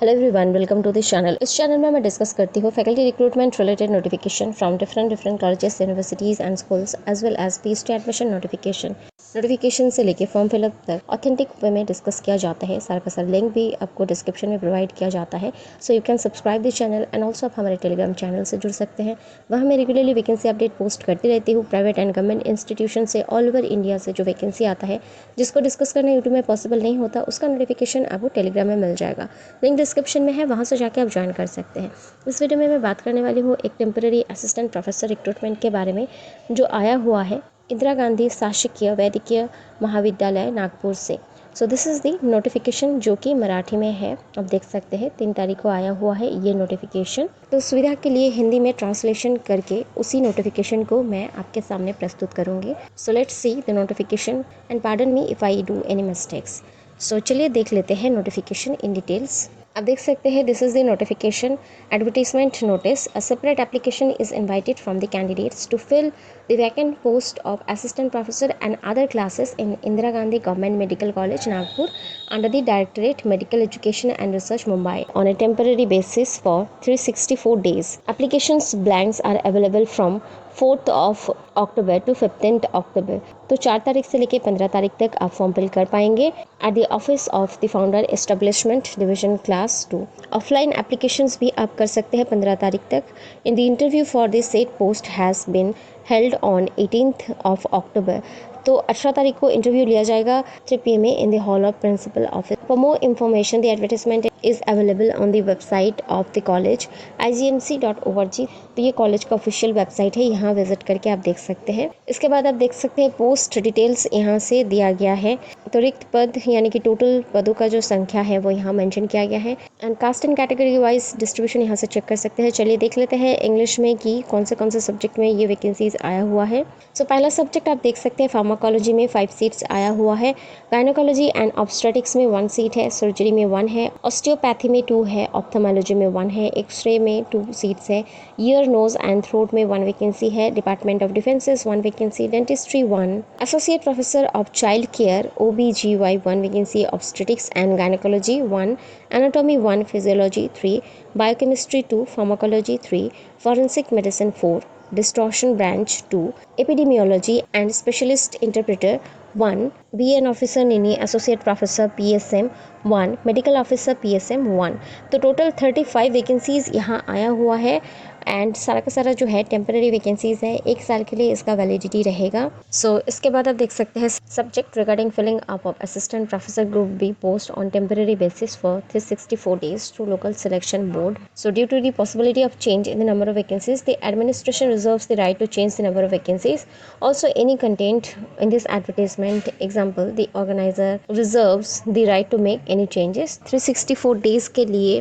Hello everyone, welcome to this channel. इस channel में मैं डिस्कस करती हूँ faculty recruitment related notification from different colleges, universities and schools as well as PhD admission notification से लेके form fill up तक authentic way में discuss किया जाता है। सारा का सारा लिंक भी आपको डिस्क्रिप्शन में प्रोवाइड किया जाता है। So you can subscribe this channel and also आप हमारे टेलीग्राम चैनल से जुड़ सकते हैं। वहाँ मैं रेगुलरली वैकेंसी अपडेट पोस्ट करती रहती हूँ। प्राइवेट एंड गवर्नमेंट इंस्टीट्यूशन से ऑल ओवर इंडिया से जो वैकेंसी आता है, जिसको डिस्कस करना यूट्यूब में पॉसिबल नहीं होता, उसका नोटिफिकेशन आपको टेलीग्राम में मिल जाएगा। लिंक डिस्क्रिप्शन में है, वहाँ से जाके आप ज्वाइन कर सकते हैं। इस वीडियो में मैं बात करने वाली हूँ एक टेम्पररी असिस्टेंट प्रोफेसर रिक्रूटमेंट के बारे में, जो आया हुआ है इंदिरा गांधी शासकीय वैद्यकीय महाविद्यालय नागपुर से। So this is the notification, जो कि मराठी में है। आप देख सकते हैं 3 तारीख को आया हुआ है ये नोटिफिकेशन। तो सुविधा के लिए हिंदी में ट्रांसलेशन करके उसी नोटिफिकेशन को मैं आपके सामने प्रस्तुत करूँगी। So let's see the notification and pardon me if I do any mistakes. So चलिए देख लेते हैं नोटिफिकेशन इन डिटेल्स। आप देख सकते हैं this is the notification advertisement notice. A separate application is invited from the candidates to fill the vacant post of assistant professor and other classes in Indira Gandhi government medical college Nagpur under the Directorate Medical Education and Research Mumbai on a temporary basis for 364 days. Applications blanks are available from 4th of October to 15th October। तो 4 तारीख से लेकर 15 तारीख तक आप form fill कर पाएंगे at the office of the founder establishment division class 2। Offline applications भी आप कर सकते हैं 15 तारीख तक। In the interview for this set post has been held on 18th of October. तो 18 तारीख को इंटरव्यू लिया जाएगा 3 PM in the hall of principal office. For more information the advertisement is available on the website of the college igmc.org। तो ये college का official website है, यहाँ विजिट करके आप देख सकते हैं। इसके बाद आप देख सकते हैं पोस्ट डिटेल्स यहाँ से दिया गया है। तो रिक्त पद यानी कि टोटल पदों का जो संख्या है वो यहाँ मेंशन किया गया है and caste and category wise distribution यहाँ से चेक कर सकते हैं। चलिए देख लेते हैं इंग्लिश में कि कौन से सब्जेक्ट में ये वैकेंसीज आया हुआ है। सो पहला सब्जेक्ट आप देख सकते हैं फार्माकोलॉजी में 5 सीट्स आया हुआ है। गायनोकोलॉजी एंड ऑब्स्टेटिक्स में 1 सीट है। सर्जरी में 1 है। ऑस्टियोपैथी में 2 है। ऑप्थेमोलॉजी में 1 है। एक्सरे में 2 सीट्स है। ईयर नोज एंड थ्रोट में 1 वैकेंसी है। Department of defences 1 vacancy. Dentistry 1। Associate professor of child care OBGY 1 vacancy. Obstetrics and gynaecology 1। Anatomy 1। Physiology 3। Biochemistry 2। Pharmacology 3। Forensic medicine 4। distortion branch 2, epidemiology and specialist interpreter 1, BN officer NINI associate professor PSM 1, medical officer PSM 1। तो total 35 vacancies यहाँ आया हुआ है and सारा का सारा जो है टेम्पररी वैकेंसीज है, 1 साल के लिए इसका वैलिडिटी रहेगा। सो इसके बाद आप देख सकते हैं subject regarding filling up of assistant professor group B post on temporary basis for 364 days through local selection board. So due to the possibility of change in the number of vacancies, the administration reserves the right to change the number of vacancies. Also any content in this advertisement example the organiser reserves the right to make any changes. 364 days के लिए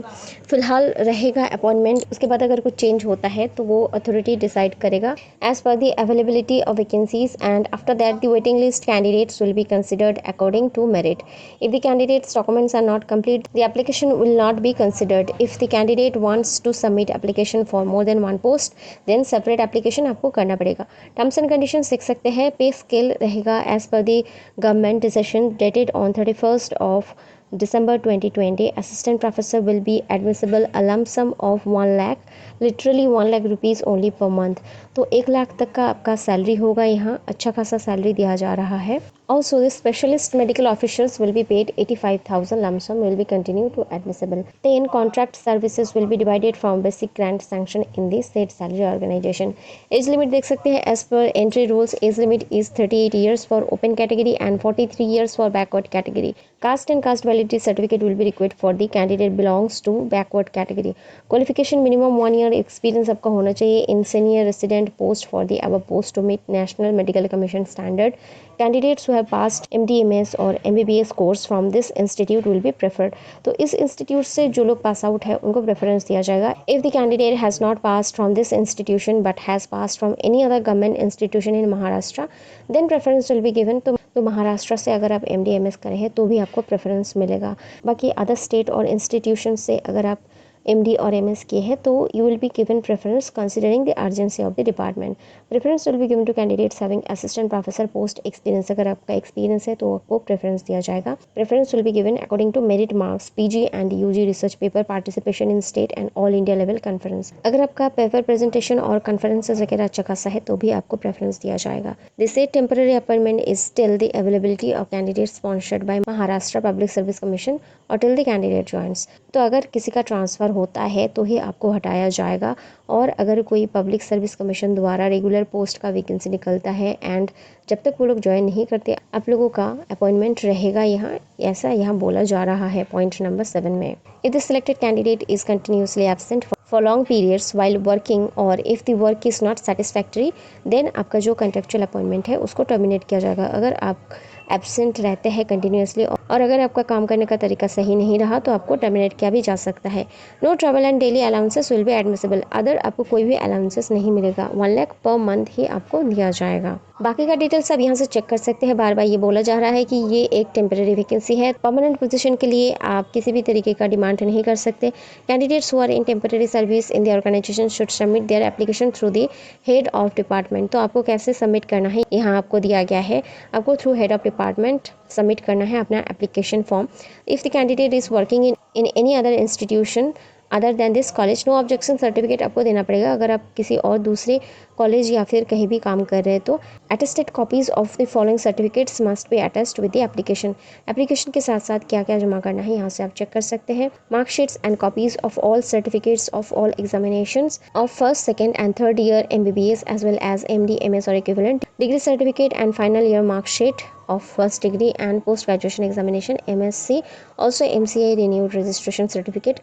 फिलहाल रहेगा appointment. उसके बाद अगर कुछ change होता है तो वो अथॉरिटी डिसाइड करेगा as per the availability of vacancies and after that the waiting list candidates will be considered according to merit. If the candidates documents are not complete, the application will not be considered. If the candidate wants to submit application for more than 1 post, then separate application आपको करना पड़ेगा। Terms and conditions देख सकते हैं। पे scale रहेगा as per the government decision dated on 31st of December 2020. Assistant professor will be admissible a lump sum of 1 lakh, literally 1 lakh rupees only per month। तो 1 लाख तक का आपका सैलरी होगा। यहाँ अच्छा खासा सैलरी दिया जा रहा है। Also, the specialist medical officers will be paid 85,000 lump sum will be continue to admissible. Then contract services will be divided from basic grant sanction in the state salary organization. Age limit देख सकते हैं as per entry rules, age limit is 38 years for open category and 43 years for backward category. Caste and caste validity certificate will be required for the candidate belongs to backward category. Qualification minimum 1 year experience आपका होना चाहिए in senior resident post for the above post to meet National Medical Commission standard. Candidates who have passed MD/MS और MBBS course from this institute will be preferred। तो इस institute से जो लोग pass out है उनको प्रेफरेंस दिया जाएगा। If the candidate has not passed from this institution but has passed from any other government institution in Maharashtra, then preference will be given। तो महाराष्ट्र से अगर आप MD/MS करें हैं तो भी आपको प्रेफरेंस मिलेगा। बाकी अदर स्टेट और इंस्टीट्यूशन से अगर आप MD और MS किए हैं, तो you will be given preference considering the urgency of the department. Preference will be given to candidates having assistant professor post experience. अगर आपका experience है तो आपको preference दिया जाएगा. Preference will be given according to merit marks, PG and UG research paper participation in state and all India level conference. अगर आपका paper presentation और conferences वगैरह अच्छा खासा है तो भी आपको preference दिया जाएगा. The said temporary appointment is still the availability of candidates sponsored by Maharashtra Public Service Commission or till the candidate joins. तो अगर किसी का ट्रांसफ़र होता है तो ही आपको हटाया जाएगा, और अगर कोई पब्लिक सर्विस कमीशन द्वारा रेगुलर पोस्ट का वैकेंसी निकलता है एंड जब तक वो लोग ज्वाइन नहीं करते आप लोगों का अपॉइंटमेंट रहेगा यहाँ, ऐसा यहाँ बोला जा रहा है पॉइंट नंबर 7 में. If the selected candidate is continuously absent for long periods while working or if the work is not satisfactory, then आपका जो contractual appointment है उसको टर्मिनेट किया जाएगा. अगर आप एब्सेंट रहते हैं कंटिन्यूसली और अगर आपका काम करने का तरीका सही नहीं रहा तो आपको टर्मिनेट किया भी जा सकता है. No travel and daily allowances will be admissible. Other आपको कोई भी अलाउंसेस नहीं मिलेगा. 1 लाख पर मंथ ही आपको दिया जाएगा. बाकी का डिटेल्स आप यहाँ से चेक कर सकते हैं. बार बार ये बोला जा रहा है कि ये एक टेम्परेरी वैकेंसी है. परमानेंट पोजीशन के लिए आप किसी भी तरीके का डिमांड नहीं कर सकते. Candidates who are in temporary service in the organisation should submit their application through the head of department. तो आपको कैसे सबमिट करना है यहाँ आपको दिया गया है. आपको through head of department submit करना है अपना application form. If the candidate is working in any other institution other than this college, no objection certificate आपको देना पड़ेगा. अगर आप किसी और दूसरे कॉलेज या फिर कहीं भी काम कर रहे हैं तो attested copies of the following certificates must be attested with the application. Application के साथ साथ क्या क्या जमा करना है यहाँ से आप चेक कर सकते हैं. Marksheets and copies of all certificates of all examinations of first, second and third year MBBS as well as MD, MS और equivalent, degree certificate and final year marksheet of first degree and post graduation examination, MSc, also MCI renewed registration certificate,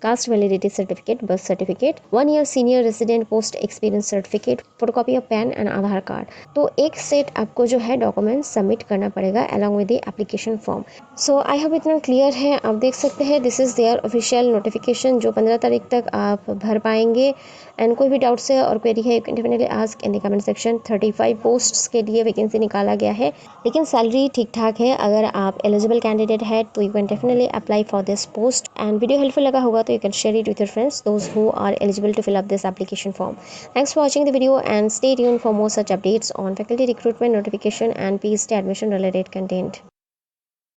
caste validity certificate, birth certificate, 1 year senior resident post experience certificate, photocopy of PAN and Aadhaar card. तो एक set आपको जो है document submit करना पड़ेगा along with the application form. So I hope इतना clear है. आप देख सकते हैं this is there official notification जो 15 तारीख तक आप भर पाएंगे. एंड कोई भी डाउट्स है और क्वेरी है you can definitely ask in the comment section. 35 posts के लिए वैकेंसी निकाला गया है, लेकिन सैलरी ठीक ठाक है. अगर आप एलिजिबल कैंडिडेट है तो you can definitely apply for this post. And video helpful लगा होगा तो you can share it with your friends those who are eligible to fill up this application form. Thanks for watching the video and stay tuned for more such updates on faculty recruitment notification and PhD admission related content.